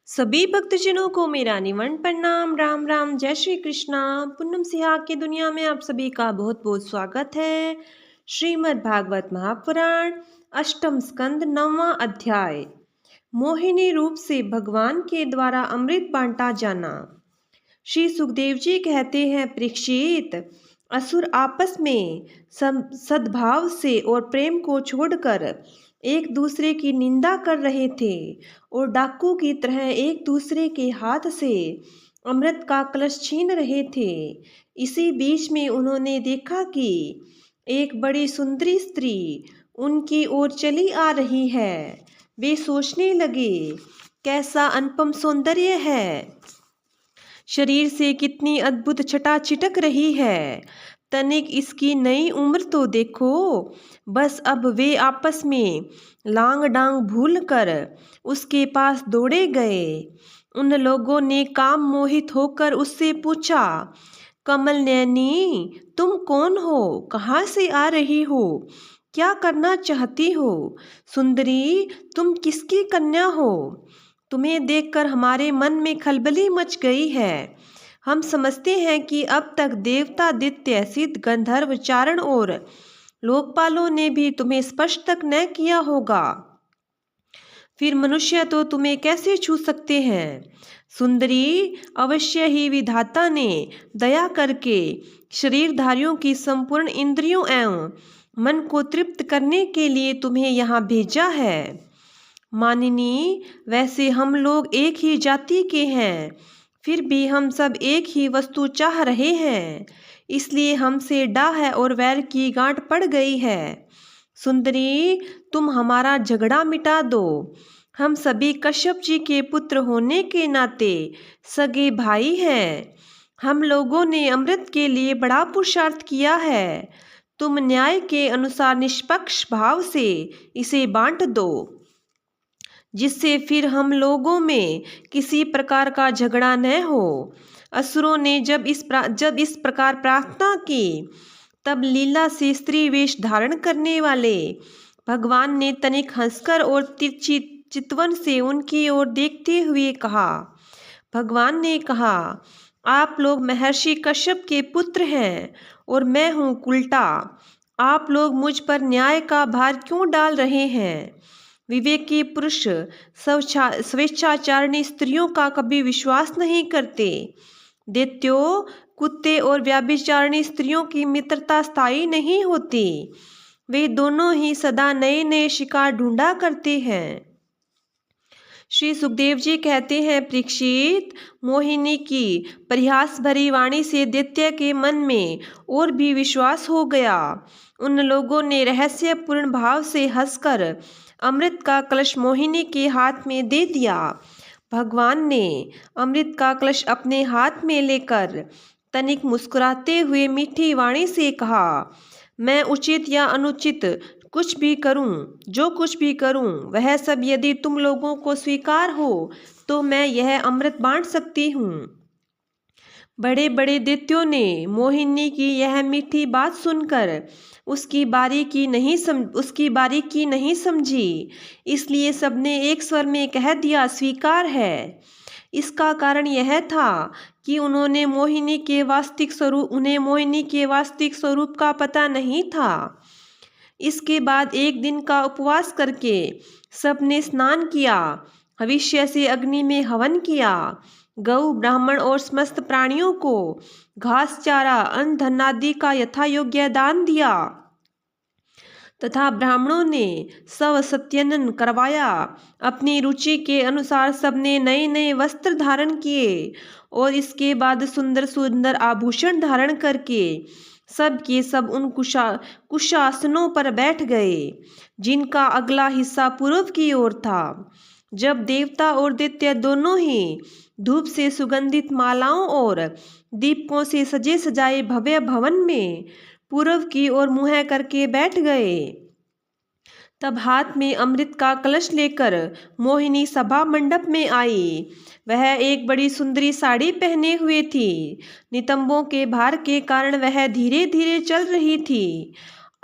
सभी भक्तजनों को मेरा निमन प्रणाम। राम राम, जय श्री कृष्णा। पूनम सिहाग की दुनिया में आप सभी का बहुत बहुत स्वागत है। श्रीमद् भागवत महापुराण अष्टम स्कंद नौवां अध्याय। मोहिनी रूप से भगवान के द्वारा अमृत बांटा जाना। श्री सुखदेव जी कहते हैं, परीक्षित, असुर आपस में सद्भाव से और प्रेम को छोड़कर एक दूसरे की निंदा कर रहे थे और डाकू की तरह एक दूसरे के हाथ से अमृत का कलश छीन रहे थे। इसी बीच में उन्होंने देखा कि एक बड़ी सुंदरी स्त्री उनकी ओर चली आ रही है। वे सोचने लगे, कैसा अनुपम सौंदर्य है, शरीर से कितनी अद्भुत छटा छिटक रही है, तनिक इसकी नई उम्र तो देखो। बस अब वे आपस में लांग डांग भूल कर उसके पास दौड़े गए। उन लोगों ने काम मोहित होकर उससे पूछा, कमल नैनी, तुम कौन हो, कहाँ से आ रही हो, क्या करना चाहती हो? सुंदरी, तुम किसकी कन्या हो? तुम्हें देखकर हमारे मन में खलबली मच गई है। हम समझते हैं कि अब तक देवता, दैत्य, सिद्ध, गंधर्व, चारण और लोकपालों ने भी तुम्हें स्पर्श तक न किया होगा, फिर मनुष्य तो तुम्हें कैसे छू सकते हैं? सुंदरी, अवश्य ही विधाता ने दया करके शरीरधारियों की संपूर्ण इंद्रियों एवं मन को तृप्त करने के लिए तुम्हें यहाँ भेजा है। मानिनी, वैसे हम लोग एक ही जाति के हैं, फिर भी हम सब एक ही वस्तु चाह रहे हैं, इसलिए हमसे डाह और वैर की गांठ पड़ गई है। सुंदरी, तुम हमारा झगड़ा मिटा दो। हम सभी कश्यप जी के पुत्र होने के नाते सगे भाई हैं। हम लोगों ने अमृत के लिए बड़ा पुरुषार्थ किया है। तुम न्याय के अनुसार निष्पक्ष भाव से इसे बांट दो, जिससे फिर हम लोगों में किसी प्रकार का झगड़ा न हो। असुरों ने जब इस प्रकार प्रार्थना की, तब लीला से स्त्री वेश धारण करने वाले भगवान ने तनिक हंसकर और तिरछी चितवन से उनकी ओर देखते हुए कहा। भगवान ने कहा, आप लोग महर्षि कश्यप के पुत्र हैं और मैं हूँ उल्टा। आप लोग मुझ पर न्याय का भार क्यों डाल रहे हैं? विवेकी पुरुष स्वेच्छाचारिणी स्त्रियों का कभी विश्वास नहीं करते। दैत्यों, कुत्ते और व्याभिचारिणी स्त्रियों की मित्रता स्थायी नहीं होती। वे दोनों ही सदा नए नए शिकार ढूंढा करते हैं। श्री सुखदेव जी कहते हैं, परीक्षित, मोहिनी की परिहास भरी वाणी से दैत्य के मन में और भी विश्वास हो गया। उन लोगों ने रहस्यपूर्ण भाव से हंसकर अमृत का कलश मोहिनी के हाथ में दे दिया। भगवान ने अमृत का कलश अपने हाथ में लेकर तनिक मुस्कुराते हुए मीठी वाणी से कहा, मैं उचित या अनुचित कुछ भी करूं, जो कुछ भी करूं, वह सब यदि तुम लोगों को स्वीकार हो तो मैं यह अमृत बांट सकती हूँ। बड़े बड़े दैत्यों ने मोहिनी की यह मीठी बात सुनकर उसकी बारीकी नहीं समझी, इसलिए सबने एक स्वर में कह दिया, स्वीकार है। इसका कारण यह था कि उन्हें मोहिनी के वास्तविक स्वरूप का पता नहीं था। इसके बाद एक दिन का उपवास करके सबने स्नान किया, हविष्य से अग्नि में हवन किया, गौ, ब्राह्मण और समस्त प्राणियों को घास, चारा, अन्न, धन आदि का यथा योग्य दान दिया तथा ब्राह्मणों ने सब सत्यनन करवाया। अपनी रुचि के अनुसार सबने नए नए वस्त्र धारण किए और इसके बाद सुंदर सुंदर आभूषण धारण करके सब के सब उन कुशासनों पर बैठ गए, जिनका अगला हिस्सा पूर्व की ओर था। जब देवता और दैत्य दोनों ही धूप से सुगंधित मालाओं और दीपकों से सजे सजाए भव्य भवन में पूर्व की ओर मुँह करके बैठ गए, तब हाथ में अमृत का कलश लेकर मोहिनी सभा मंडप में आई। वह एक बड़ी सुंदरी साड़ी पहने हुए थी। नितंबों के भार के कारण वह धीरे धीरे चल रही थी।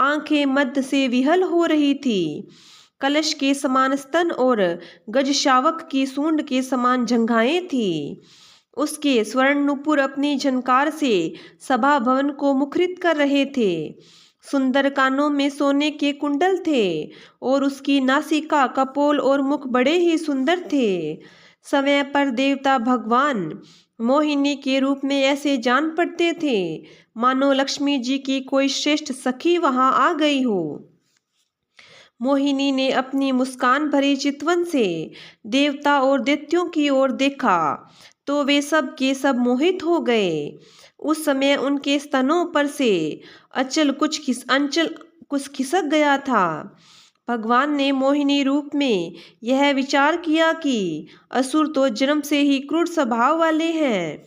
आंखें मद से विहल हो रही थी। कलश के समान स्तन और गजशावक की सूंड के समान जंघाएं थी। उसके स्वर्ण नुपुर अपनी झनकार से सभा भवन को मुखरित कर रहे थे। सुंदर कानों में सोने के कुंडल थे और उसकी नासिका, कपोल और मुख बड़े ही सुंदर थे। समय पर देवता भगवान मोहिनी के रूप में ऐसे जान पड़ते थे मानो लक्ष्मी जी की कोई श्रेष्ठ सखी वहां आ गई हो। मोहिनी ने अपनी मुस्कान भरी चितवन से देवता और दैत्यों की ओर देखा तो वे सब के सब मोहित हो गए। उस समय उनके स्तनों पर से अंचल कुछ खिसक गया था। भगवान ने मोहिनी रूप में यह विचार किया कि असुर तो जन्म से ही क्रूर स्वभाव वाले हैं।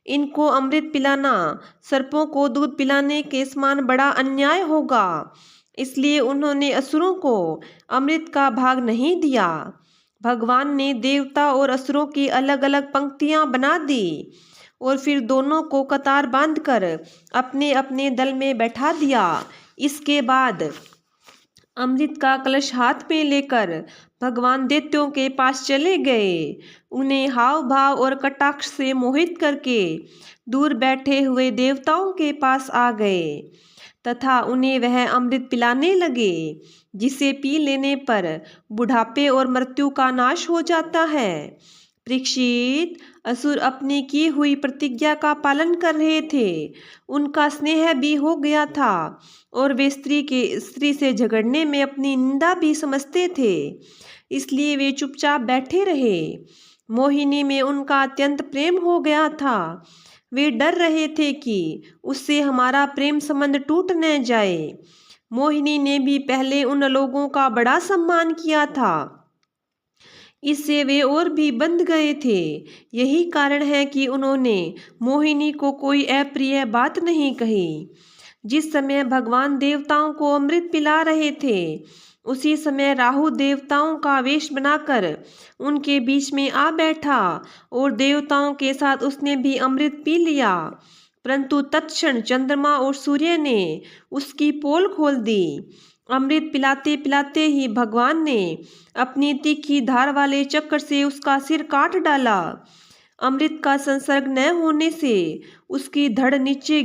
इनको अमृत पिलाना सर्पों को दूध पिलाने के समान बड़ा अन्याय होगा। इसलिए उन्होंने असुरों को अमृत का भाग नहीं दिया। भगवान ने देवता और असुरों की अलग अलग पंक्तियां बना दी और फिर दोनों को कतार बांधकर अपने अपने दल में बैठा दिया। इसके बाद अमृत का कलश हाथ में लेकर भगवान दैत्यों के पास चले गए। उन्हें हाव भाव और कटाक्ष से मोहित करके दूर बैठे हुए देवताओं के पास आ गए तथा उन्हें वह अमृत पिलाने लगे जिसे पी लेने पर बुढ़ापे और मृत्यु का नाश हो जाता है। परीक्षित, असुर अपनी की हुई प्रतिज्ञा का पालन कर रहे थे। उनका स्नेह भी हो गया था और वे स्त्री से झगड़ने में अपनी निंदा भी समझते थे, इसलिए वे चुपचाप बैठे रहे। मोहिनी में उनका अत्यंत प्रेम हो गया था। वे डर रहे थे कि उससे हमारा प्रेम संबंध टूट न जाए। मोहिनी ने भी पहले उन लोगों का बड़ा सम्मान किया था, इससे वे और भी बंध गए थे। यही कारण है कि उन्होंने मोहिनी को कोई अप्रिय बात नहीं कही। जिस समय भगवान देवताओं को अमृत पिला रहे थे उसी समय राहु देवताओं का वेश बनाकर उनके बीच में आ बैठा और देवताओं के साथ उसने भी अमृत पी लिया। परंतु तत्क्षण चंद्रमा और सूर्य ने उसकी पोल खोल दी। अमृत पिलाते पिलाते ही भगवान ने अपनी तीखी धार वाले चक्र से उसका सिर काट डाला। अमृत का संसर्ग न होने से उसका धड़ नीचे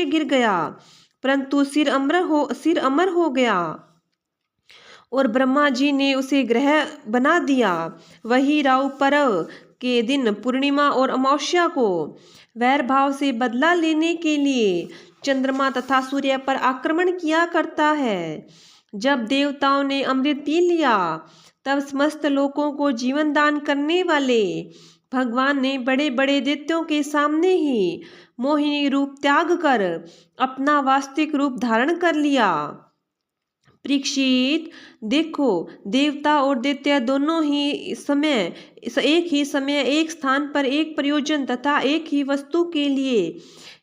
गिर गया, परंतु सिर अमर हो गया और ब्रह्मा जी ने उसे ग्रह बना दिया। वही राहु पर्व के दिन पूर्णिमा और अमावस्या को वैर भाव से बदला लेने के लिए चंद्रमा तथा सूर्य पर आक्रमण किया करता है। जब देवताओं ने अमृत पी लिया तब समस्त लोगों को जीवन दान करने वाले भगवान ने बड़े बड़े दैत्यों के सामने ही मोहिनी रूप त्याग कर अपना वास्तविक रूप धारण कर लिया। परीक्षित, देखो, देवता और दैत्य दोनों ही एक ही समय एक स्थान पर एक प्रयोजन तथा एक ही वस्तु के लिए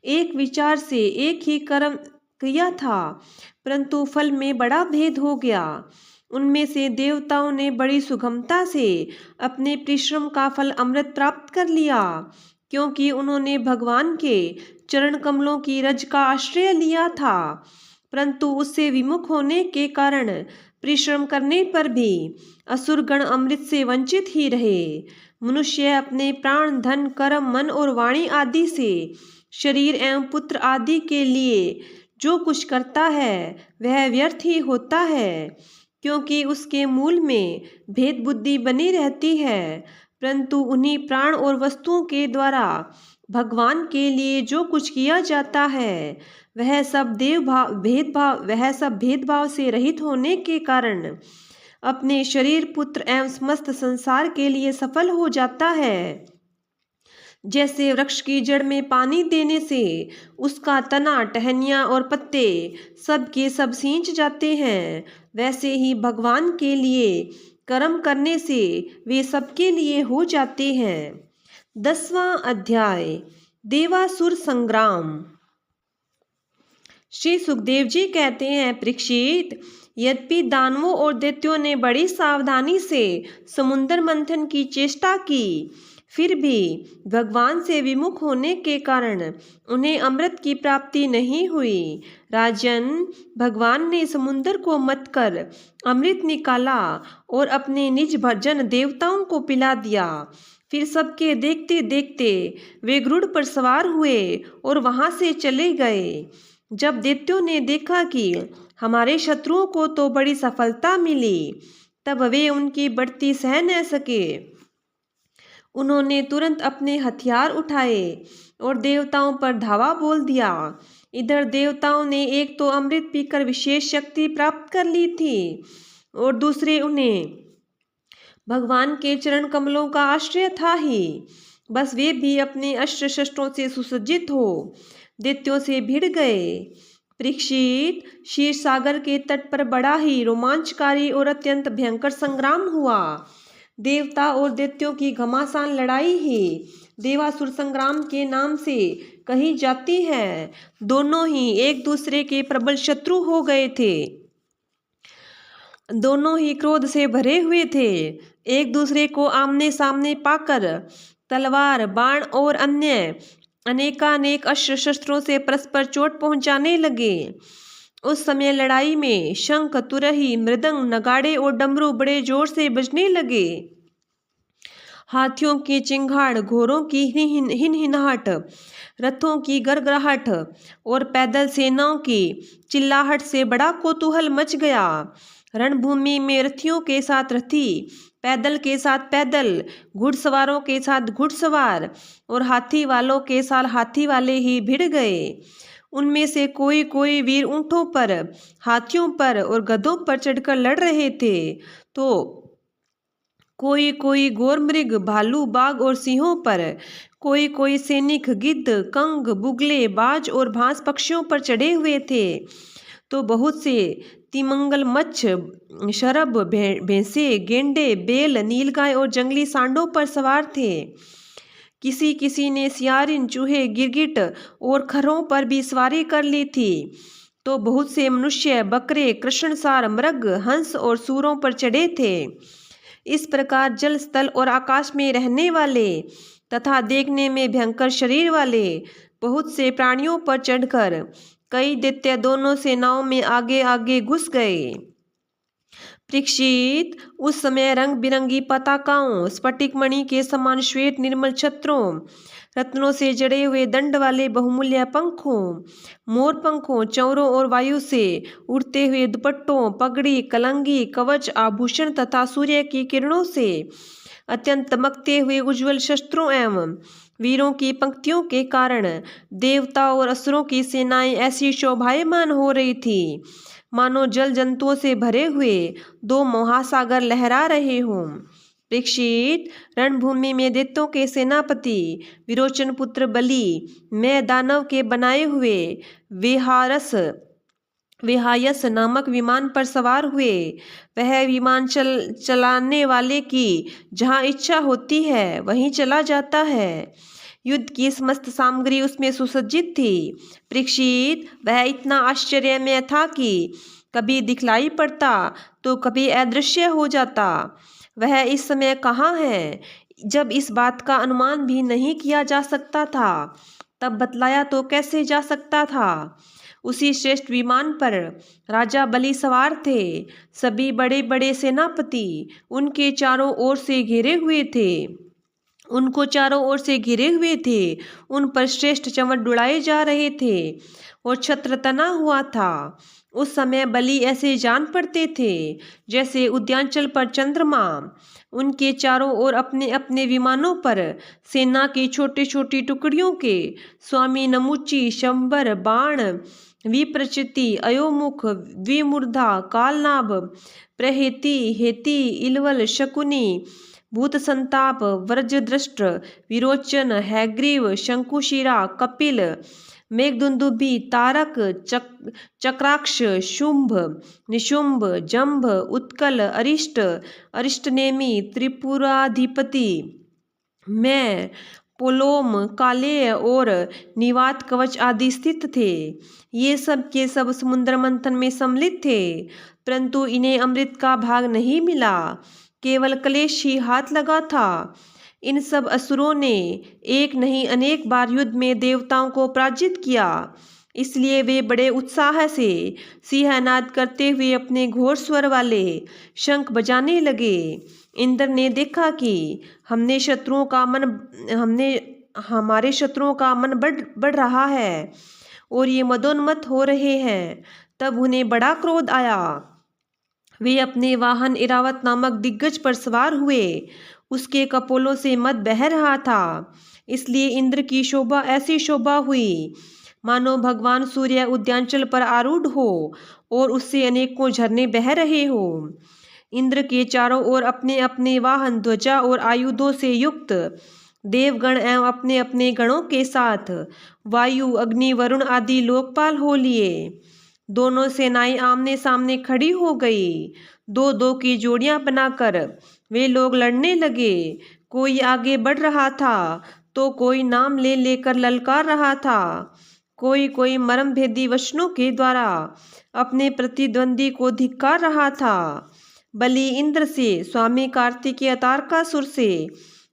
एक विचार से एक ही कर्म किया था, परंतु फल में बड़ा भेद हो गया। उनमें से देवताओं ने बड़ी सुगमता से अपने परिश्रम का फल अमृत प्राप्त कर लिया, क्योंकि उन्होंने भगवान के चरण कमलों की रज का आश्रय लिया था। परंतु उससे विमुख होने के कारण परिश्रम करने पर भी असुरगण अमृत से वंचित ही रहे। मनुष्य अपने प्राण, धन, कर्म, मन और वाणी आदि से शरीर एवं पुत्र आदि के लिए जो कुछ करता है वह व्यर्थ ही होता है, क्योंकि उसके मूल में भेद बुद्धि बनी रहती है। परंतु उन्हीं प्राण और वस्तुओं के द्वारा भगवान के लिए जो कुछ किया जाता है वह सब भेदभाव से रहित होने के कारण अपने शरीर, पुत्र एवं समस्त संसार के लिए सफल हो जाता है। जैसे वृक्ष की जड़ में पानी देने से उसका तना, टहनियाँ और पत्ते सब के सब सींच जाते हैं, वैसे ही भगवान के लिए कर्म करने से वे सबके लिए हो जाते हैं। 10वां अध्याय, देवासुर संग्राम। श्री सुखदेव जी कहते हैं, परीक्षित, यद्यपि दानवों और दैत्यों ने बड़ी सावधानी से समुद्र मंथन की चेष्टा की, फिर भी भगवान से विमुख होने के कारण उन्हें अमृत की प्राप्ति नहीं हुई। राजन, भगवान ने समुद्र को मथ कर अमृत निकाला और अपने निज भजन देवताओं को पिला दिया। फिर सबके देखते देखते वे गरुड़ पर सवार हुए और वहां से चले गए। जब दैत्यों ने देखा कि हमारे शत्रुओं को तो बड़ी सफलता मिली, तब वे उनकी बढ़ती सह न सके। उन्होंने तुरंत अपने हथियार उठाए और देवताओं पर धावा बोल दिया। इधर देवताओं ने एक तो अमृत पीकर विशेष शक्ति प्राप्त कर ली थी और दूसरे उन्हें भगवान के चरण कमलों का आश्रय था ही। बस वे भी अपने अस्त्र शस्त्रों से सुसज्जित हो दैत्यों से भिड़ गए। परीक्षित, क्षीर सागर के तट पर बड़ा ही रोमांचकारी और अत्यंत भयंकर संग्राम हुआ। देवता और दैत्यों की घमासान लड़ाई ही देवासुर संग्राम के नाम से कही जाती है। दोनों ही एक दूसरे के प्रबल शत्रु हो गए थे। दोनों ही क्रोध से भरे हुए थे। एक दूसरे को आमने सामने पाकर तलवार, बाण और अन्य अनेकानेक अस्त्र शस्त्रों से परस्पर चोट पहुंचाने लगे। उस समय लड़ाई में शंख, तुरही, मृदंग, नगाड़े और डमरू बड़े जोर से बजने लगे। हाथियों की चिंगाड़, घोड़ों की हिनहिनाहट, रथों की गड़गड़ाहट और पैदल सेनाओं की चिल्लाहट से बड़ा कौतूहल मच गया। रणभूमि में रथियों के साथ रथी, पैदल के साथ पैदल, घुड़सवारों के साथ घुड़सवार और हाथी वालों के साथ हाथी वाले ही भिड़ गए। उनमें से कोई कोई वीर ऊंटों पर, हाथियों पर और गधों पर चढ़कर लड़ रहे थे, तो कोई कोई गोरमृग, भालू, बाघ और सिंहों पर, कोई कोई सैनिक गिद्ध, कंग, बुगले, बाज और भांस पक्षियों पर चढ़े हुए थे, तो बहुत से तिमंगल, मच्छ, शरभ, भैंसे, गेंडे, बेल, नीलगाय और जंगली सांडों पर सवार थे। किसी किसी ने सियारिन, चूहे, गिरगिट और खरों पर भी सवारी कर ली थी, तो बहुत से मनुष्य, बकरे, कृष्णसार, मृग, हंस और सूरों पर चढ़े थे। इस प्रकार जल, स्थल और आकाश में रहने वाले तथा देखने में भयंकर शरीर वाले बहुत से प्राणियों पर चढ़कर कई दैत्य दोनों सेनाओं में आगे आगे घुस गए। परीक्षित, उस समय रंग बिरंगी पताकाओं, स्फटिक मणि के समान श्वेत निर्मल छत्रों, रत्नों से जड़े हुए दंड वाले बहुमूल्य पंखों, मोर पंखों, चौरों और वायु से उड़ते हुए दुपट्टों, पगड़ी, कलंगी, कवच, आभूषण तथा सूर्य की किरणों से अत्यंत चमकते हुए उज्ज्वल शस्त्रों एवं वीरों की पंक्तियों के कारण देवता और असुरों की सेनाएं ऐसी शोभायमान हो रही थी मानो जल जंतुओं से भरे हुए दो महासागर लहरा रहे हों। परीक्षित, रणभूमि में दैत्यों के सेनापति विरोचन पुत्र बलि, मैं दानव के बनाए हुए विहायस नामक विमान पर सवार हुए। वह विमान चलाने वाले की जहाँ इच्छा होती है वहीं चला जाता है। युद्ध की समस्त सामग्री उसमें सुसज्जित थी। परीक्षित, वह इतना आश्चर्यमय था कि कभी दिखलाई पड़ता तो कभी अदृश्य हो जाता। वह इस समय कहाँ है, जब इस बात का अनुमान भी नहीं किया जा सकता था, तब बतलाया तो कैसे जा सकता था। उसी श्रेष्ठ विमान पर राजा बलि सवार थे। सभी बड़े बड़े सेनापति उनके चारों ओर से घिरे हुए थे। उन पर श्रेष्ठ चंवर उड़ाए जा रहे थे और छत्र तना हुआ था। उस समय बलि ऐसे जान पड़ते थे जैसे उद्यांचल पर चंद्रमा। उनके चारों ओर अपने अपने विमानों पर सेना की छोटी छोटी टुकड़ियों के स्वामी नमुची, शंबर, बाण, विप्रचिति, अयोमुख, द्विमूर्धा, कालनाभ, प्रहेति, हेति, इलवल, शकुनी, भूत संताप, व्रजदृष्ट, विरोचन, हैग्रीव, शंकुशिरा, कपिल, मेघदुंदुभि, तारक, चक्राक्ष, शुंभ, निशुंभ, जंभ, उत्कल, अरिष्ट, अरिष्टनेमि, त्रिपुराधिपति, मैं, पोलोम, कालेय और निवात कवच आदि स्थित थे। ये सब के सब समुद्र मंथन में सम्मिलित थे। परंतु इन्हें अमृत का भाग नहीं मिला, केवल क्लेश ही हाथ लगा था। इन सब असुरों ने एक नहीं अनेक बार युद्ध में देवताओं को पराजित किया, इसलिए वे बड़े उत्साह से सिंहनाद करते हुए अपने घोर स्वर वाले शंख बजाने लगे। इंद्र ने देखा कि हमने हमारे शत्रुओं का मन बढ़ रहा है और ये मदोन्मत्त हो रहे हैं। तब उन्हें बड़ा क्रोध आया। वे अपने वाहन इरावत नामक दिग्गज पर सवार हुए। उसके कपोलों से मद बह रहा था, इसलिए इंद्र की शोभा ऐसी शोभा हुई मानो भगवान सूर्य उद्यांचल पर आरूढ़ हो और उससे अनेकों झरने बह रहे हो। इंद्र के चारों ओर अपने अपने वाहन, ध्वजा और आयुधों से युक्त देवगण एवं अपने अपने गणों के साथ वायु, अग्नि, वरुण आदि लोकपाल हो लिए। दोनों सेनाएं आमने सामने खड़ी हो गई। दो दो की जोड़ियां बनाकर वे लोग लड़ने लगे। कोई आगे बढ़ रहा था तो कोई नाम ले लेकर ललकार रहा था। कोई कोई मर्म भेदी वचनों के द्वारा अपने प्रतिद्वंदी को धिक्कार रहा था। बलि इंद्र से, स्वामी कार्तिकेय तारकासुर से,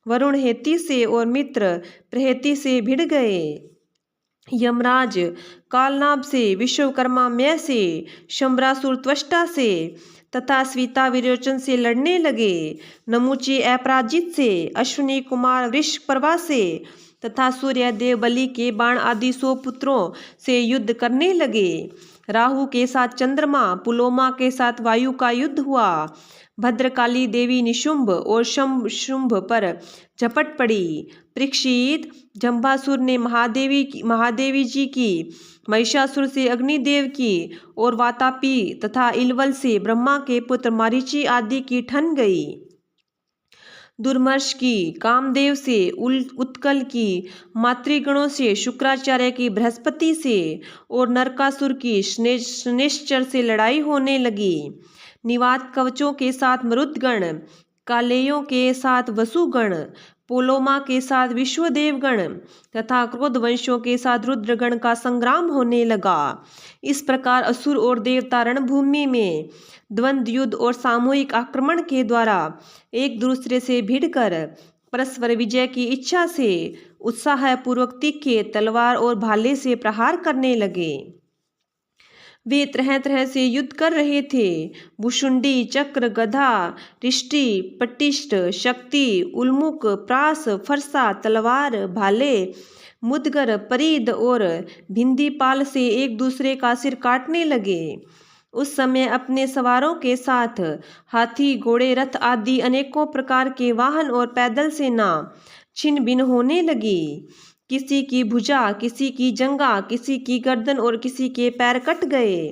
वरुण हेती से और मित्र प्रहेती से भिड़ गए। यमराज कालनाभ से, विश्वकर्मा मय से, शंबरासुर त्वष्टा से तथा स्वीता विरोचन से लड़ने लगे। नमुची अपराजित से, अश्विनी कुमार वृषपर्वा से तथा सूर्य देव बलि के बाण आदि 100 पुत्रों से युद्ध करने लगे। राहु के साथ चंद्रमा, पुलोमा के साथ वायु का युद्ध हुआ। भद्रकाली देवी निशुंभ और शुंभ पर झपट पड़ी। परीक्षित, जंभासुर ने महादेवी जी की, महिषासुर से अग्निदेव की और वातापी तथा इलवल से ब्रह्मा के पुत्र मारीची आदि की ठन गई। दुर्मर्ष की कामदेव से, उत्कल की मातृगणों से, शुक्राचार्य की बृहस्पति से और नरकासुर की शनैश्चर से लड़ाई होने लगी। निवात कवचों के साथ मरुदगण, कालेयों के साथ वसुगण, पोलोमा के साथ विश्वदेवगण तथा क्रोध वंशों के साथ रुद्रगण का संग्राम होने लगा। इस प्रकार असुर और देवता रणभूमि में द्वंद्व युद्ध और सामूहिक आक्रमण के द्वारा एक दूसरे से भिड़कर परस्पर विजय की इच्छा से उत्साहपूर्वक तीखे तलवार और भाले से प्रहार करने लगे। वे तरह तरह से युद्ध कर रहे थे। भुशुंडी, चक्र, गदा, रिष्टि, पटिष्ठ, शक्ति, उल्मुक, प्रास, फरसा, तलवार, भाले, मुदगर, परिद और भिंदीपाल से एक दूसरे का सिर काटने लगे। उस समय अपने सवारों के साथ हाथी, घोड़े, रथ आदि अनेकों प्रकार के वाहन और पैदल सेना छिन्न भिन्न होने लगी। किसी की भुजा, किसी की जंगा, किसी की गर्दन और किसी के पैर कट गए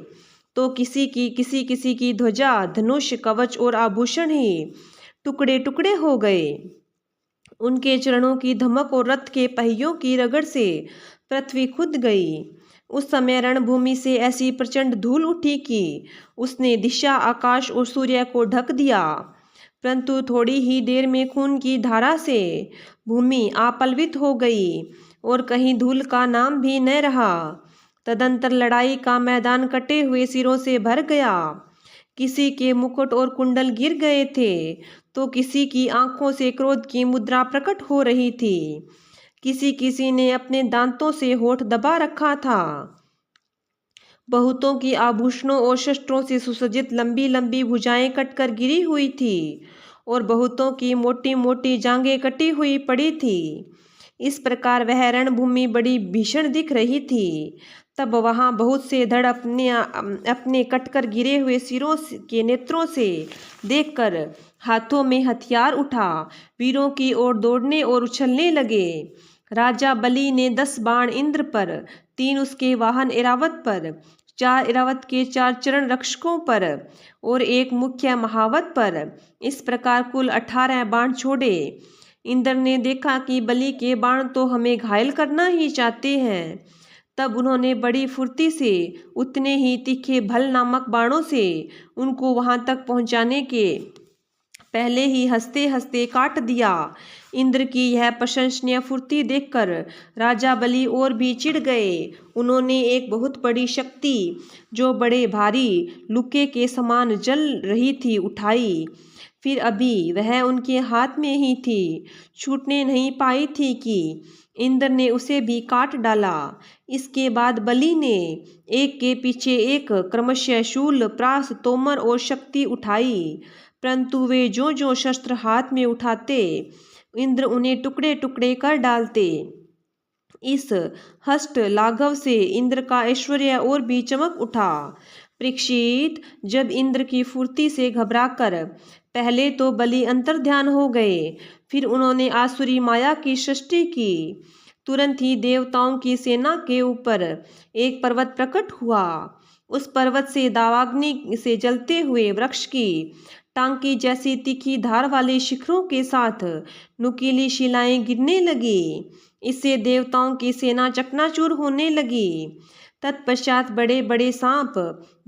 तो किसी की ध्वजा, धनुष, कवच और आभूषण ही टुकड़े टुकड़े हो गए। उनके चरणों की धमक और रथ के पहियों की रगड़ से पृथ्वी खुद गई। उस समय रणभूमि से ऐसी प्रचंड धूल उठी कि उसने दिशा, आकाश और सूर्य को ढक दिया। परंतु थोड़ी ही देर में खून की धारा से भूमि आपलवित हो गई और कहीं धूल का नाम भी न रहा। तदंतर लड़ाई का मैदान कटे हुए सिरों से भर गया। किसी के मुकुट और कुंडल गिर गए थे तो किसी की आंखों से क्रोध की मुद्रा प्रकट हो रही थी। किसी ने अपने दांतों से होठ दबा रखा था। बहुतों की आभूषणों और शस्त्रों से सुसज्जित लंबी लंबी भुजाएं कटकर गिरी हुई थी और बहुतों की मोटी मोटी जांघें कटी हुई पड़ी थी। इस प्रकार वह रणभूमि बड़ी भीषण दिख रही थी। तब वहां बहुत से धड़ अपने कटकर गिरे हुए सिरों के नेत्रों से देखकर हाथों में हथियार उठा वीरों की ओर दौड़ने और उछलने लगे। राजा बलि ने 10 बाण इंद्र पर, 3 उसके वाहन ऐरावत पर, 4 ऐरावत के 4 चरण रक्षकों पर और 1 मुख्य महावत पर, इस प्रकार कुल 18 बाण छोड़े। इंद्र ने देखा कि बलि के बाण तो हमें घायल करना ही चाहते हैं। तब उन्होंने बड़ी फुर्ती से उतने ही तीखे भल नामक बाणों से उनको वहां तक पहुंचाने के पहले ही हंसते हंसते काट दिया। इंद्र की यह प्रशंसनीय फुर्ती देखकर राजा बलि और भी चिढ़ गए। उन्होंने एक बहुत बड़ी शक्ति, जो बड़े भारी लुके के समान जल रही थी, उठाई। फिर अभी वह उनके हाथ में ही थी, छूटने नहीं पाई थी कि इंद्र ने उसे भी काट डाला। इसके बाद बलि ने एक के पीछे एक क्रमशः शूल, प्रास, तोमर और शक्ति उठाई, परंतु वे जो जो शस्त्र हाथ में उठाते, इंद्र उन्हें टुकड़े टुकड़े कर डालते। इस हष्ट लाघव से इंद्र का ऐश्वर्य और भी चमक उठा। परीक्षित, जब इंद्र की फुर्ती से घबराकर पहले तो बलि अंतर्ध्यान हो गए, फिर उन्होंने आसुरी माया की सृष्टि की। तुरंत ही देवताओं की सेना के ऊपर एक पर्वत प्रकट हुआ। उस पर्वत से दावाग्नि से जलते हुए वृक्ष की टांकी जैसी तीखी धार वाले शिखरों के साथ नुकीली शिलाएं गिरने लगी। इससे देवताओं की सेना चकनाचूर होने लगी। तत्पश्चात बड़े बड़े सांप,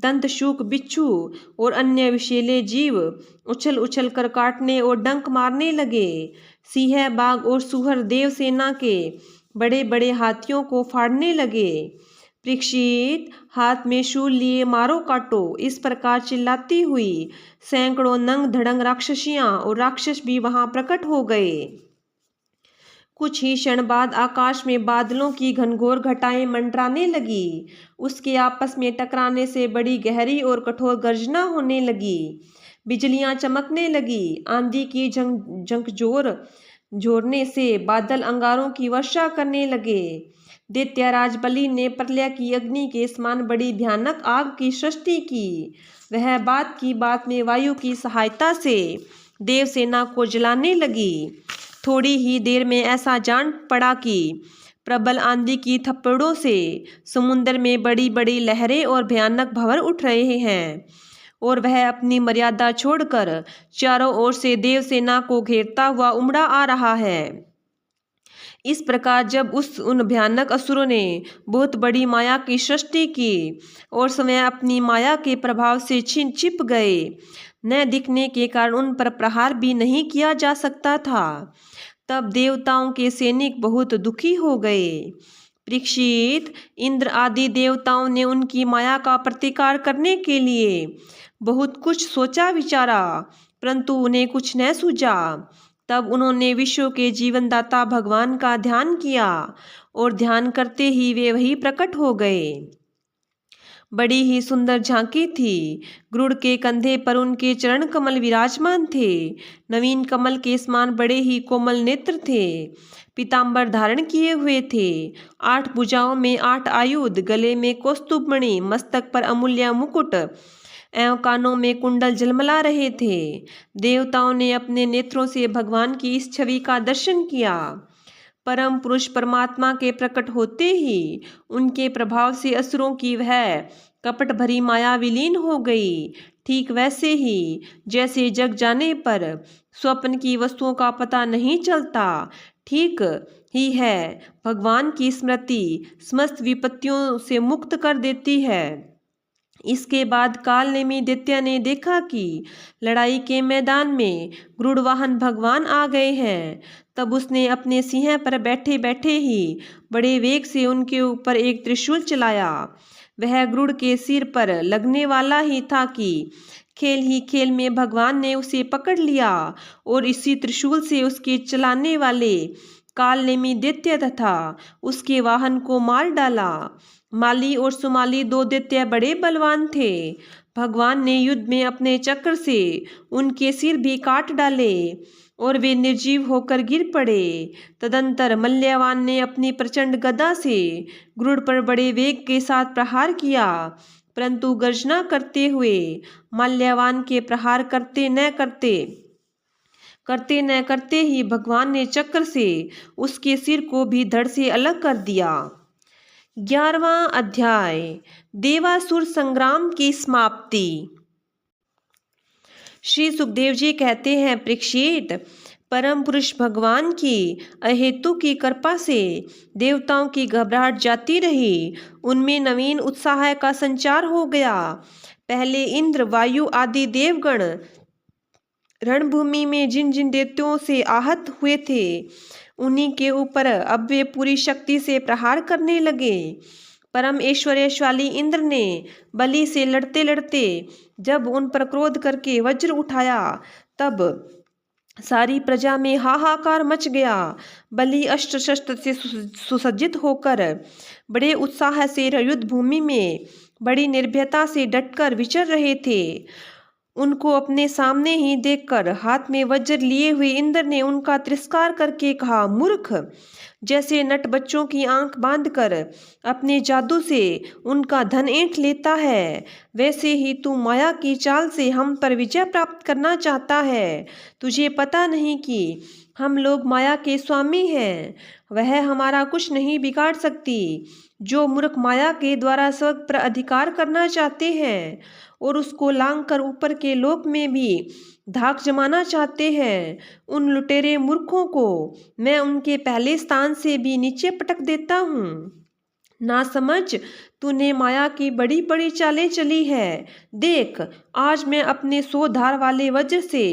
दंतशूक, बिच्छू और अन्य विषैले जीव उछल उछल कर काटने और डंक मारने लगे। सिंह, बाघ और सुअर देवसेना के बड़े बड़े हाथियों को फाड़ने लगे। परीक्षित, हाथ में शूल लिए मारो काटो, इस प्रकार चिल्लाती हुई सैकड़ों नंग धड़ंग राक्षसियां और राक्षस भी वहां प्रकट हो गए। कुछ ही क्षण बाद आकाश में बादलों की घनघोर घटाएं मंडराने लगी। उसके आपस में टकराने से बड़ी गहरी और कठोर गर्जना होने लगी। बिजलियां चमकने लगी। आंधी की झंझोर झोरने से बादल अंगारों की वर्षा करने लगे। दैत्यराज बलि ने प्रलय की अग्नि के समान बड़ी भयानक आग की सृष्टि की। वह बात की बात में वायु की सहायता से देवसेना को जलाने लगी। थोड़ी ही देर में ऐसा जान पड़ा कि प्रबल आंधी की थप्पड़ों से समुद्र में बड़ी बड़ी लहरें और भयानक भंवर उठ रहे हैं, और वह अपनी मर्यादा छोड़कर चारों ओर से देवसेना को घेरता हुआ उमड़ा आ रहा है। इस प्रकार जब उन भयानक असुरों ने बहुत बड़ी माया की सृष्टि की और स्वयं अपनी माया के प्रभाव से छिप गए, न दिखने के कारण उन पर प्रहार भी नहीं किया जा सकता था, तब देवताओं के सैनिक बहुत दुखी हो गए। परीक्षित, इंद्र आदि देवताओं ने उनकी माया का प्रतिकार करने के लिए बहुत कुछ सोचा विचारा, परंतु उन्हें कुछ न सूझा। तब उन्होंने विश्व के जीवनदाता भगवान का ध्यान किया, और ध्यान करते ही वे वही प्रकट हो गए। बड़ी ही सुंदर झांकी थी। गरुड़ के कंधे पर उनके चरण कमल विराजमान थे। नवीन कमल के समान बड़े ही कोमल नेत्र थे। पीताम्बर धारण किए हुए थे। 8 भुजाओं में 8 आयुध, गले में कौस्तुभमणि, मस्तक पर अमूल्य मुकुट एवं कानों में कुंडल झलमला रहे थे। देवताओं ने अपने नेत्रों से भगवान की इस छवि का दर्शन किया। परम पुरुष परमात्मा के प्रकट होते ही उनके प्रभाव से असुरों की वह कपट भरी माया विलीन हो गई। ठीक वैसे ही जैसे जग जाने पर स्वप्न की वस्तुओं का पता नहीं चलता, ठीक ही है भगवान की स्मृति समस्त विपत्तियों से मुक्त कर देती है। इसके बाद कालनेमी दैत्य ने देखा कि लड़ाई के मैदान में गरुड़ वाहन भगवान आ गए हैं। तब उसने अपने सिंह पर बैठे बैठे ही बड़े वेग से उनके ऊपर एक त्रिशूल चलाया। वह गरुड़ के सिर पर लगने वाला ही था कि खेल ही खेल में भगवान ने उसे पकड़ लिया और इसी त्रिशूल से उसके चलाने वाले कालनेमी दैत्य तथा उसके वाहन को मार डाला। माली और सुमाली 2 दैत्य बड़े बलवान थे। भगवान ने युद्ध में अपने चक्र से उनके सिर भी काट डाले और वे निर्जीव होकर गिर पड़े। तदंतर मल्यवान ने अपनी प्रचंड गदा से गरुड़ पर बड़े वेग के साथ प्रहार किया, परंतु गर्जना करते हुए मल्यवान के प्रहार करते न करते ही भगवान ने चक्र से उसके सिर को भी धड़ से अलग कर दिया। 11वां अध्याय, देवासुर संग्राम की समाप्ति। श्री सुखदेव जी कहते हैं, परीक्षित, परम पुरुष भगवान की अहेतु की कृपा से देवताओं की घबराहट जाती रही। उनमें नवीन उत्साह का संचार हो गया। पहले इंद्र, वायु आदि देवगण रणभूमि में जिन जिन दैत्यों से आहत हुए थे उन्हीं के ऊपर अब वे पूरी शक्ति से प्रहार करने लगे। परम ऐश्वर्यशाली इंद्र ने बलि से लड़ते लड़ते जब उन पर क्रोध करके वज्र उठाया तब सारी प्रजा में हाहाकार मच गया। बलि अस्त्र शस्त्र से सुसज्जित होकर बड़े उत्साह से युद्ध भूमि में बड़ी निर्भयता से डटकर विचर रहे थे। उनको अपने सामने ही देखकर हाथ में वज्र लिए हुए इंद्र ने उनका तिरस्कार करके कहा, मूर्ख, जैसे नट बच्चों की आंख बांधकर अपने जादू से उनका धन ऐंठ लेता है, वैसे ही तू माया की चाल से हम पर विजय प्राप्त करना चाहता है। तुझे पता नहीं कि हम लोग माया के स्वामी हैं, वह हमारा कुछ नहीं बिगाड़ सकती। जो मूर्ख माया के द्वारा स्वर्ग पर अधिकार करना चाहते हैं और उसको लांघ कर ऊपर के लोक में भी धाक जमाना चाहते हैं, उन लुटेरे मूर्खों को मैं उनके पहले स्थान से भी नीचे पटक देता हूँ। ना समझ, तूने माया की बड़ी बड़ी चालें चली है। देख, आज मैं अपने 100 धार वाले वज्र से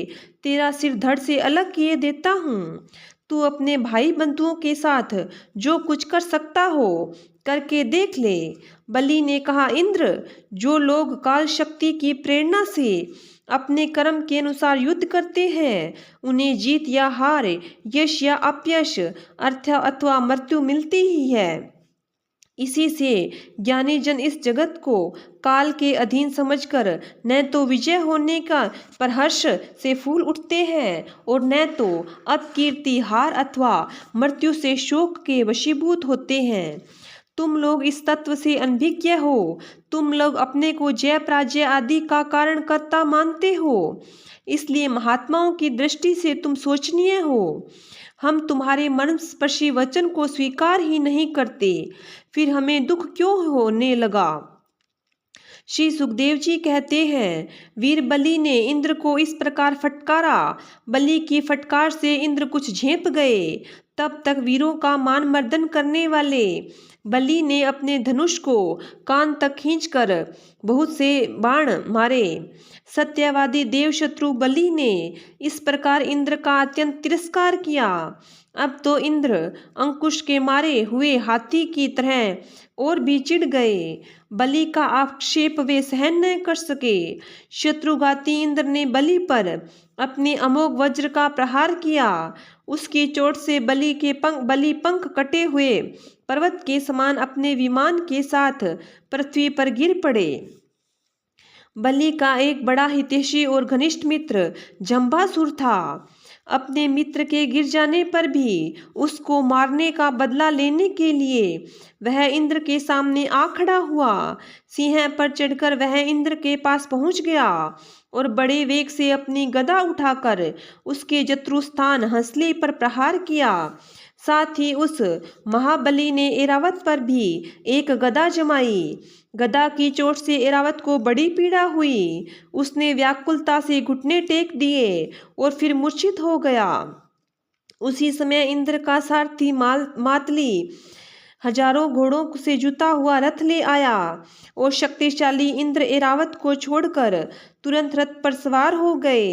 तेरा सिर धड़ से अलग किए देता हूँ। तू अपने भाई बंधुओं के साथ जो कुछ कर सकता हो करके देख ले। बलि ने कहा, इंद्र, जो लोग काल शक्ति की प्रेरणा से अपने कर्म के अनुसार युद्ध करते हैं उन्हें जीत या हार, यश या अपयश, अर्थ अथवा मृत्यु मिलती ही है। इसी से ज्ञानी जन इस जगत को काल के अधीन समझकर न तो विजय होने का पर हर्ष से फूल उठते हैं और न तो अपकीर्ति, हार अथवा मृत्यु से शोक के वशीभूत होते हैं। तुम लोग इस तत्व से अनभिज्ञ हो। तुम लोग अपने को जय पराजय आदि का कारण कर्ता मानते हो, इसलिए महात्माओं की दृष्टि से तुम शोचनीय हो। हम तुम्हारे मर्मस्पर्शी वचन को स्वीकार ही नहीं करते, फिर हमें दुख क्यों होने लगा। श्री सुखदेव जी कहते हैं, वीर बलि ने इंद्र को इस प्रकार फटकारा। बलि की फटकार से इंद्र कुछ झेप गए। तब तक वीरों का मान मर्दन करने वाले बलि ने अपने धनुष को कान तक खींचकर बहुत से बाण मारे। सत्यवादी देवशत्रु बलि ने इस प्रकार इंद्र का अत्यंत तिरस्कार किया। अब तो इंद्र अंकुश के मारे हुए हाथी की तरह और भी चिढ़ गए। बलि का आक्षेप वे सहन न कर सके। शत्रुघाती इंद्र ने बलि पर अपने अमोघ वज्र का प्रहार किया। उसकी चोट से बलि पंख कटे हुए पर्वत के समान अपने विमान के साथ पृथ्वी पर गिर पड़े। बलि का एक बड़ा हितैषी और घनिष्ठ मित्र जंबासुर था। अपने मित्र के गिर जाने पर भी उसको मारने का बदला लेने के लिए वह इंद्र के सामने आ खड़ा हुआ। सिंह पर चढ़कर वह इंद्र के पास पहुंच गया और बड़े वेग से अपनी गदा उठाकर उसके जत्रुस्थान हंसले पर प्रहार किया। साथ ही उस महाबली ने ऐरावत पर भी एक गदा जमाई। गदा की चोट से ऐरावत को बड़ी पीड़ा हुई। उसने व्याकुलता से घुटने टेक दिए और फिर मूर्छित हो गया। उसी समय इंद्र का सारथी मातली हजारों घोड़ों से जुता हुआ रथ ले आया और शक्तिशाली इंद्र ऐरावत को छोड़कर तुरंत रथ पर सवार हो गए।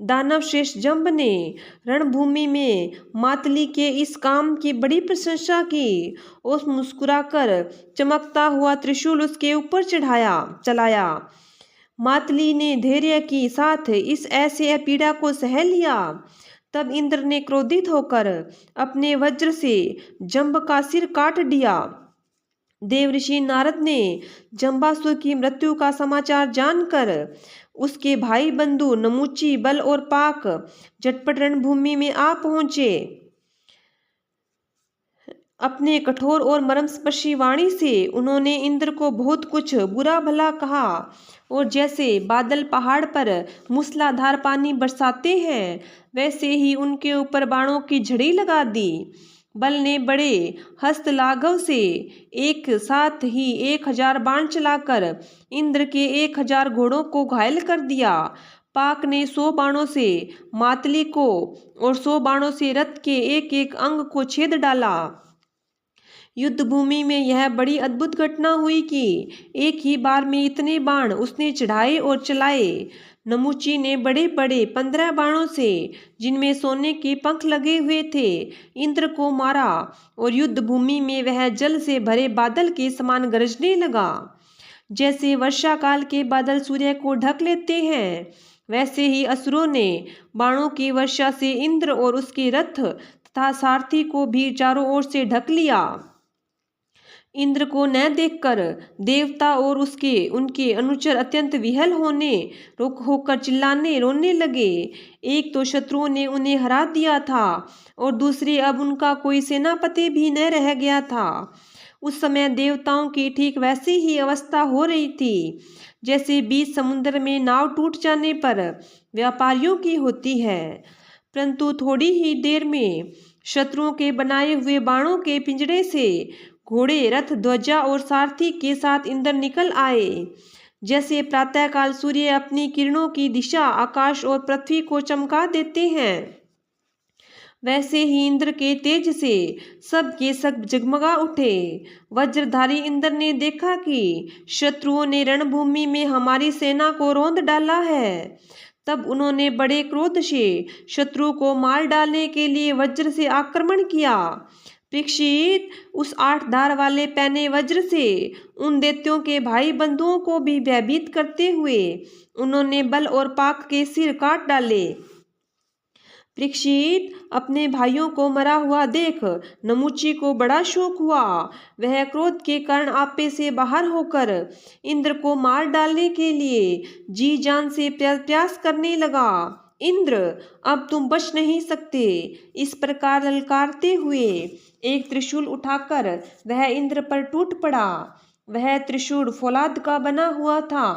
दानव श्रेष्ठ जंब ने रणभूमि में मातली के इस काम की बड़ी प्रशंसा की और मुस्कुराकर चमकता हुआ त्रिशूल उसके ऊपर चलाया। मातली ने धैर्य के साथ इस ऐसे पीड़ा को सह लिया। तब इंद्र ने क्रोधित होकर अपने वज्र से जंब का सिर काट दिया। देवऋषि नारद ने जंबासुर की मृत्यु का समाचार जानकर उसके भाई बंधु नमुची, बल और पाक झटपट रणभूमि में आ पहुंचे। अपने कठोर और मर्मस्पर्शी वाणी से उन्होंने इंद्र को बहुत कुछ बुरा भला कहा और जैसे बादल पहाड़ पर मूसलाधार पानी बरसाते हैं वैसे ही उनके ऊपर बाणों की झड़ी लगा दी। बल ने बड़े हस्तलाघव से एक साथ ही 1000 बाण चलाकर इंद्र के 1000 घोड़ों को घायल कर दिया। पाक ने 100 बाणों से मातली को और 100 बाणों से रथ के एक एक अंग को छेद डाला। युद्ध भूमि में यह बड़ी अद्भुत घटना हुई कि एक ही बार में इतने बाण उसने चढ़ाए और चलाए। नमुची ने बड़े बड़े 15 बाणों से, जिनमें सोने के पंख लगे हुए थे, इंद्र को मारा और युद्ध भूमि में वह जल से भरे बादल के समान गरजने लगा। जैसे वर्षा काल के बादल सूर्य को ढक लेते हैं, वैसे ही असुरों ने बाणों की वर्षा से इंद्र और उसके रथ तथा सारथी को भी चारों ओर से ढक लिया। इंद्र को न देखकर देवता और उनके अनुचर अत्यंत विहल होकर चिल्लाने रोने लगे। एक तो शत्रुओं ने उन्हें हरा दिया था और दूसरे अब उनका कोई सेनापति भी न रह गया था। उस समय देवताओं की ठीक वैसी ही अवस्था हो रही थी जैसे बीच समुद्र में नाव टूट जाने पर व्यापारियों की होती है। परंतु थोड़ी ही देर में शत्रुओं के बनाए हुए बाणों के पिंजड़े से घोड़े, रथ, ध्वजा और सारथी के साथ इंद्र निकल आए। जैसे प्रातःकाल सूर्य अपनी किरणों की दिशा आकाश और पृथ्वी को चमका देते हैं, वैसे ही इंद्र के तेज से सब के सब जगमगा उठे। वज्रधारी इंद्र ने देखा कि शत्रुओं ने रणभूमि में हमारी सेना को रौंद डाला है। तब उन्होंने बड़े क्रोध से शत्रु को मार डालने के लिए वज्र से आक्रमण किया। परीक्षित, उस 8 धार वाले पैने वज्र से उन दैत्यों के भाई बंधुओं को भी भयभीत करते हुए उन्होंने बल और पाक के सिर काट डाले। परीक्षित, अपने भाइयों को मरा हुआ देख नमुची को बड़ा शोक हुआ। वह क्रोध के कारण आपे से बाहर होकर इंद्र को मार डालने के लिए जी जान से प्रयास करने लगा। इंद्र, अब तुम बच नहीं सकते। इस प्रकार ललकारते हुए एक त्रिशूल उठाकर वह इंद्र पर टूट पड़ा। वह त्रिशूल फौलाद का बना हुआ था,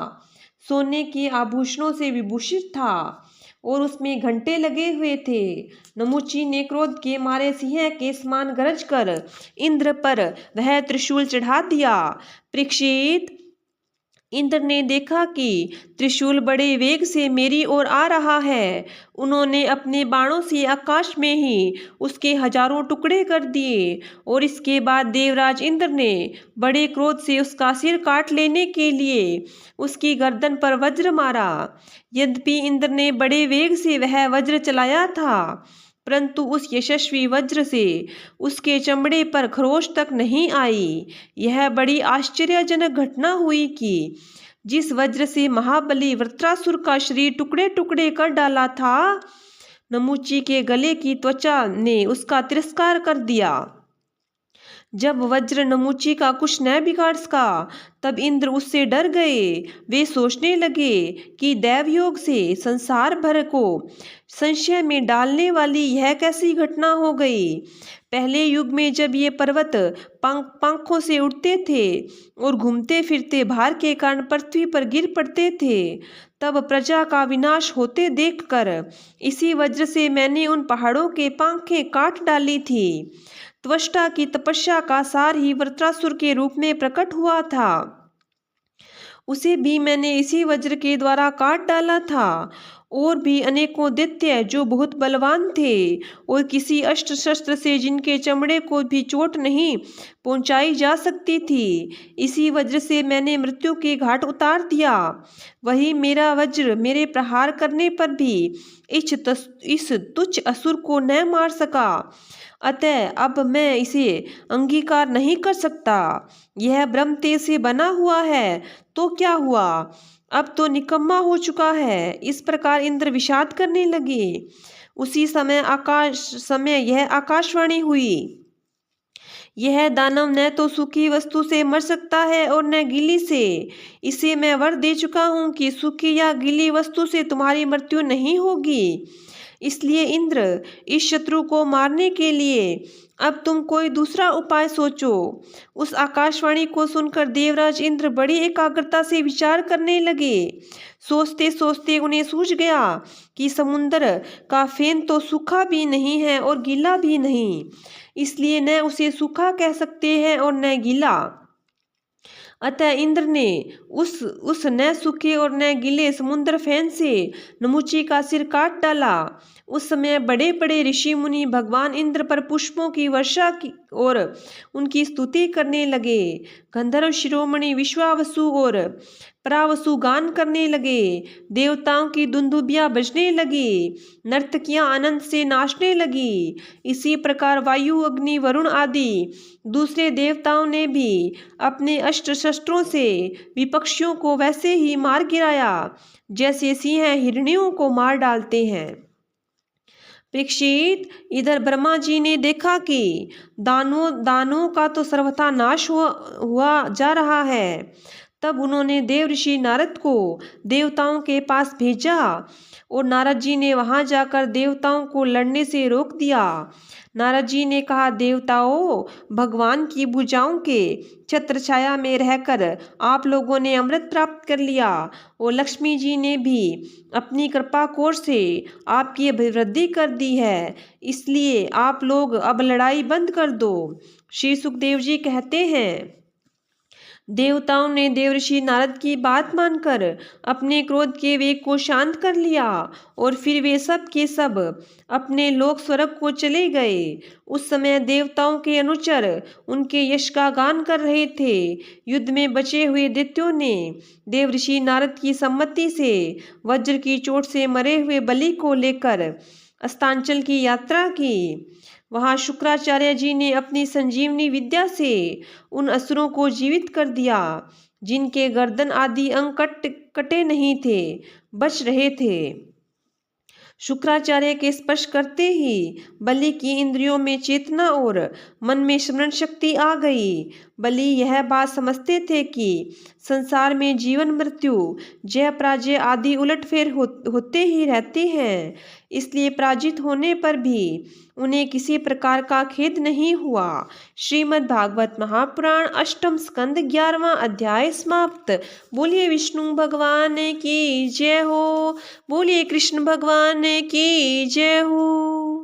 सोने के आभूषणों से विभूषित था और उसमें घंटे लगे हुए थे। नमुची ने क्रोध के मारे सिंह के समान गरज कर इंद्र पर वह त्रिशूल चढ़ा दिया। परीक्षित, इंद्र ने देखा कि त्रिशूल बड़े वेग से मेरी ओर आ रहा है। उन्होंने अपने बाणों से आकाश में ही उसके हजारों टुकड़े कर दिए और इसके बाद देवराज इंद्र ने बड़े क्रोध से उसका सिर काट लेने के लिए उसकी गर्दन पर वज्र मारा। यद्यपि इंद्र ने बड़े वेग से वह वज्र चलाया था, परंतु उस यशस्वी वज्र से उसके चमड़े पर खरोंच तक नहीं आई। यह बड़ी आश्चर्यजनक घटना हुई कि जिस वज्र से महाबली वृत्रासुर का शरीर टुकड़े टुकड़े कर डाला था, नमुची के गले की त्वचा ने उसका तिरस्कार कर दिया। जब वज्र नमुची का कुछ न बिगाड़ सका, तब इंद्र उससे डर गए। वे सोचने लगे कि दैवयोग से संसार भर को संशय में डालने वाली यह कैसी घटना हो गई। पहले युग में जब ये पर्वत पंखों से उड़ते थे और घूमते फिरते भार के कारण पृथ्वी पर गिर पड़ते थे, तब प्रजा का विनाश होते देखकर इसी वज्र से मैंने उन पहाड़ों के पंखें काट डाली थी। त्वष्टा की तपस्या का सार ही वृत्रासुर के रूप में प्रकट हुआ था। उसे भी मैंने इसी वज्र के द्वारा काट डाला था। और भी अनेकों दैत्य जो बहुत बलवान थे और किसी अस्त्र शस्त्र से जिनके चमड़े को भी चोट नहीं पहुंचाई जा सकती थी, इसी वज्र से मैंने मृत्यु के घाट उतार दिया। वही मेरा वज्र मेरे प्रहार करने पर भी इस तुच्छ असुर को न मार सका। अतः अब मैं इसे अंगीकार नहीं कर सकता। यह ब्रह्म तेज से बना हुआ है तो क्या हुआ, अब तो निकम्मा हो चुका है। इस प्रकार इंद्र विषाद करने लगे। उसी समय यह आकाशवाणी हुई, यह दानव न तो सूखी वस्तु से मर सकता है और न गीली से। इसे मैं वर दे चुका हूँ कि सूखी या गीली वस्तु से तुम्हारी मृत्यु नहीं होगी। इसलिए इंद्र, इस शत्रु को मारने के लिए अब तुम कोई दूसरा उपाय सोचो। उस आकाशवाणी को सुनकर देवराज इंद्र बड़ी एकाग्रता से विचार करने लगे। सोचते सोचते उन्हें सूझ गया कि समुद्र का फेन तो सूखा भी नहीं है और गीला भी नहीं, इसलिए न उसे सूखा कह सकते हैं और न गीला। अतः इंद्र ने उस न सूखे और न गीले समुद्र फेन से नमुची का सिर काट डाला। उस समय बड़े बड़े ऋषि मुनि भगवान इंद्र पर पुष्पों की वर्षा और उनकी स्तुति करने लगे। गंधर्व शिरोमणि विश्वावसु और परावसु गान करने लगे। देवताओं की दुंदुबियां बजने लगी। नर्तकियां आनंद से नाचने लगी। इसी प्रकार वायु, अग्नि, वरुण आदि दूसरे देवताओं ने भी अपने अस्त्र शस्त्रों से विपक्षियों को वैसे ही मार गिराया जैसे सिंह हिरणियों को मार डालते हैं। परीक्षित, इधर ब्रह्मा जी ने देखा कि दानों का तो सर्वथा नाश हुआ जा रहा है। तब उन्होंने देव ऋषि नारद को देवताओं के पास भेजा और नारद जी ने वहां जाकर देवताओं को लड़ने से रोक दिया। नारद जी ने कहा, देवताओं, भगवान की भुजाओं के छत्र छाया में रहकर आप लोगों ने अमृत प्राप्त कर लिया और लक्ष्मी जी ने भी अपनी कृपा कोर से आपकी अभिवृद्धि कर दी है, इसलिए आप लोग अब लड़ाई बंद कर दो। श्री सुखदेव जी कहते हैं, देवताओं ने देवऋषि नारद की बात मानकर अपने क्रोध के वेग को शांत कर लिया और फिर वे सब के सब अपने लोक स्वर्ग को चले गए। उस समय देवताओं के अनुचर उनके यश का गान कर रहे थे। युद्ध में बचे हुए दैत्यों ने देवऋषि नारद की सम्मति से वज्र की चोट से मरे हुए बलि को लेकर अस्तांचल की यात्रा की। वहां शुक्राचार्य जी ने अपनी संजीवनी विद्या से उन असुरों को जीवित कर दिया जिनके गर्दन आदि अंग कटे नहीं थे, बच रहे थे। शुक्राचार्य के स्पर्श करते ही बलि की इंद्रियों में चेतना और मन में स्मरण शक्ति आ गई। बलि यह बात समझते थे कि संसार में जीवन मृत्यु, जय पराजय आदि उलटफेर होते ही रहते हैं, इसलिए पराजित होने पर भी उन्हें किसी प्रकार का खेद नहीं हुआ। श्रीमद् भागवत महापुराण अष्टम स्कंद 11वां अध्याय समाप्त। बोलिए विष्णु भगवान की जय हो। बोलिए कृष्ण भगवान की जय हो।